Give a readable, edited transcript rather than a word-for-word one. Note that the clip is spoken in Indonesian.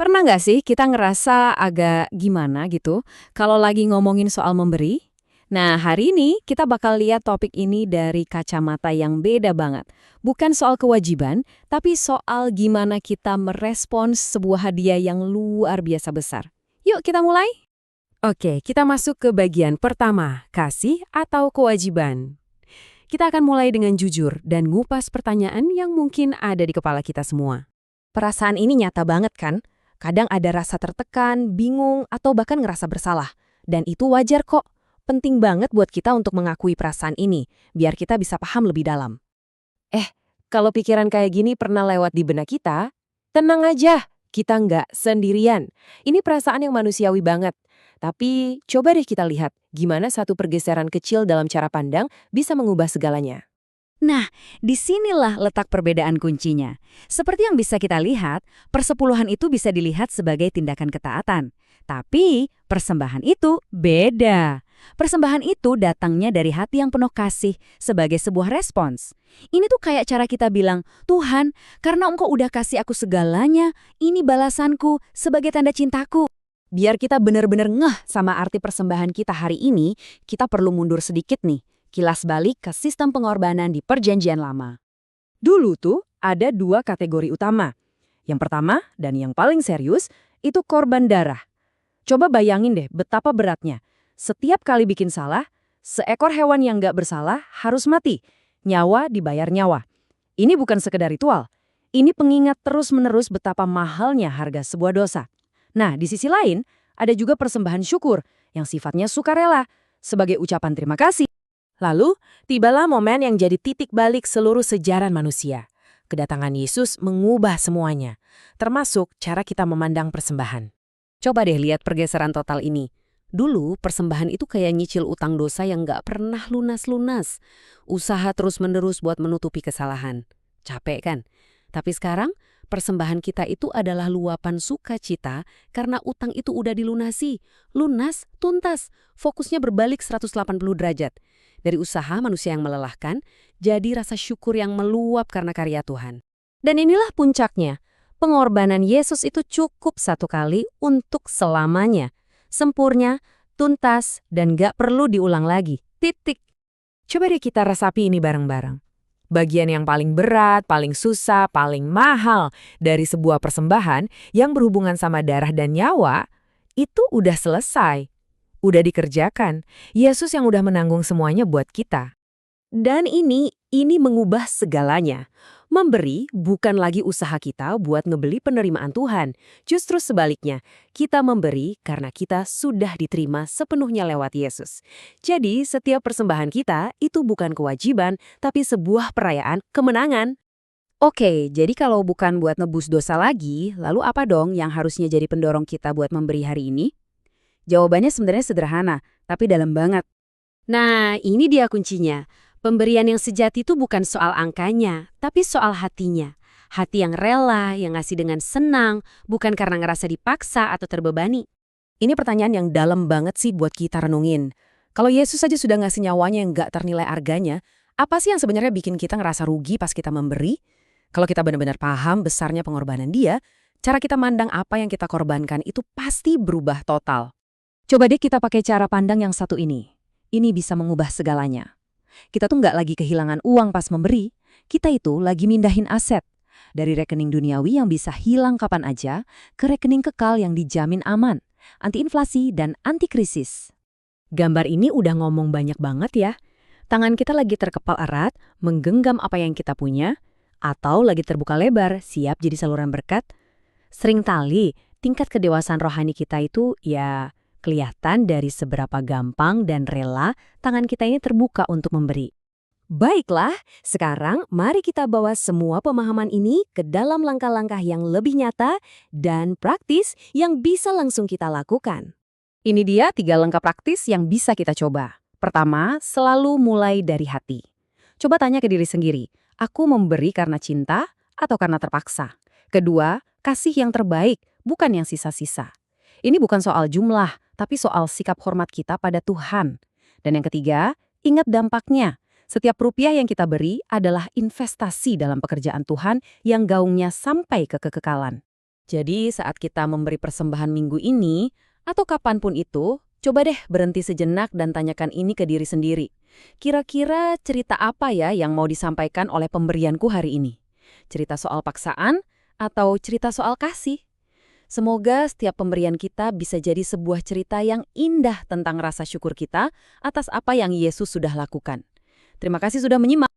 Pernah nggak sih kita ngerasa agak gimana gitu kalau lagi ngomongin soal memberi? Nah, hari ini kita bakal lihat topik ini dari kacamata yang beda banget. Bukan soal kewajiban, tapi soal gimana kita merespons sebuah hadiah yang luar biasa besar. Yuk kita mulai. Oke, kita masuk ke bagian pertama, kasih atau kewajiban. Kita akan mulai dengan jujur dan ngupas pertanyaan yang mungkin ada di kepala kita semua. Perasaan ini nyata banget kan? Kadang ada rasa tertekan, bingung, atau bahkan ngerasa bersalah. Dan itu wajar kok. Penting banget buat kita untuk mengakui perasaan ini, biar kita bisa paham lebih dalam. Kalau pikiran kayak gini pernah lewat di benak kita, tenang aja, kita nggak sendirian. Ini perasaan yang manusiawi banget. Tapi coba deh kita lihat gimana satu pergeseran kecil dalam cara pandang bisa mengubah segalanya. Nah, disinilah letak perbedaan kuncinya. Seperti yang bisa kita lihat, persepuluhan itu bisa dilihat sebagai tindakan ketaatan. Tapi, persembahan itu beda. Persembahan itu datangnya dari hati yang penuh kasih sebagai sebuah respons. Ini tuh kayak cara kita bilang, Tuhan, karena Engkau udah kasih aku segalanya, ini balasanku sebagai tanda cintaku. Biar kita benar-benar ngeh sama arti persembahan kita hari ini, kita perlu mundur sedikit nih. Kilas balik ke sistem pengorbanan di Perjanjian Lama. Dulu tuh ada dua kategori utama. Yang pertama dan yang paling serius itu korban darah. Coba bayangin deh betapa beratnya. Setiap kali bikin salah, seekor hewan yang nggak bersalah harus mati. Nyawa dibayar nyawa. Ini bukan sekedar ritual. Ini pengingat terus-menerus betapa mahalnya harga sebuah dosa. Nah, di sisi lain, ada juga persembahan syukur yang sifatnya sukarela sebagai ucapan terima kasih. Lalu, tibalah momen yang jadi titik balik seluruh sejarah manusia. Kedatangan Yesus mengubah semuanya, termasuk cara kita memandang persembahan. Coba deh lihat pergeseran total ini. Dulu, persembahan itu kayak nyicil utang dosa yang nggak pernah lunas-lunas. Usaha terus-menerus buat menutupi kesalahan. Capek kan? Tapi sekarang, persembahan kita itu adalah luapan sukacita karena utang itu udah dilunasi. Lunas, tuntas, fokusnya berbalik 180 derajat. Dari usaha manusia yang melelahkan, jadi rasa syukur yang meluap karena karya Tuhan. Dan inilah puncaknya. Pengorbanan Yesus itu cukup satu kali untuk selamanya. Sempurna, tuntas, dan gak perlu diulang lagi. Titik. Coba deh kita resapi ini bareng-bareng. Bagian yang paling berat, paling susah, paling mahal dari sebuah persembahan yang berhubungan sama darah dan nyawa, itu udah selesai. Udah dikerjakan. Yesus yang udah menanggung semuanya buat kita. Dan ini mengubah segalanya. Memberi bukan lagi usaha kita buat ngebeli penerimaan Tuhan. Justru sebaliknya, kita memberi karena kita sudah diterima sepenuhnya lewat Yesus. Jadi, setiap persembahan kita itu bukan kewajiban, tapi sebuah perayaan kemenangan. Oke, jadi kalau bukan buat nebus dosa lagi, lalu apa dong yang harusnya jadi pendorong kita buat memberi hari ini? Jawabannya sebenarnya sederhana, tapi dalam banget. Nah, ini dia kuncinya. Pemberian yang sejati itu bukan soal angkanya, tapi soal hatinya. Hati yang rela, yang ngasih dengan senang, bukan karena ngerasa dipaksa atau terbebani. Ini pertanyaan yang dalam banget sih buat kita renungin. Kalau Yesus saja sudah ngasih nyawanya yang nggak ternilai harganya, apa sih yang sebenarnya bikin kita ngerasa rugi pas kita memberi? Kalau kita benar-benar paham besarnya pengorbanan dia, cara kita mandang apa yang kita korbankan itu pasti berubah total. Coba deh kita pakai cara pandang yang satu ini. Ini bisa mengubah segalanya. Kita tuh nggak lagi kehilangan uang pas memberi, kita itu lagi mindahin aset. Dari rekening duniawi yang bisa hilang kapan aja, ke rekening kekal yang dijamin aman, anti inflasi dan anti krisis. Gambar ini udah ngomong banyak banget ya. Tangan kita lagi terkepal erat, menggenggam apa yang kita punya, atau lagi terbuka lebar, siap jadi saluran berkat. Seringkali, tingkat kedewasaan rohani kita itu ya kelihatan dari seberapa gampang dan rela tangan kita ini terbuka untuk memberi. Baiklah, sekarang mari kita bawa semua pemahaman ini ke dalam langkah-langkah yang lebih nyata dan praktis yang bisa langsung kita lakukan. Ini dia 3 langkah praktis yang bisa kita coba. Pertama, selalu mulai dari hati. Coba tanya ke diri sendiri, aku memberi karena cinta atau karena terpaksa? Kedua, kasih yang terbaik, bukan yang sisa-sisa. Ini bukan soal jumlah, tapi soal sikap hormat kita pada Tuhan. Dan yang ketiga, ingat dampaknya. Setiap rupiah yang kita beri adalah investasi dalam pekerjaan Tuhan yang gaungnya sampai ke kekekalan. Jadi saat kita memberi persembahan minggu ini, atau kapanpun itu, coba deh berhenti sejenak dan tanyakan ini ke diri sendiri. Kira-kira cerita apa ya yang mau disampaikan oleh pemberianku hari ini? Cerita soal paksaan atau cerita soal kasih? Semoga setiap pemberian kita bisa jadi sebuah cerita yang indah tentang rasa syukur kita atas apa yang Yesus sudah lakukan. Terima kasih sudah menyimak.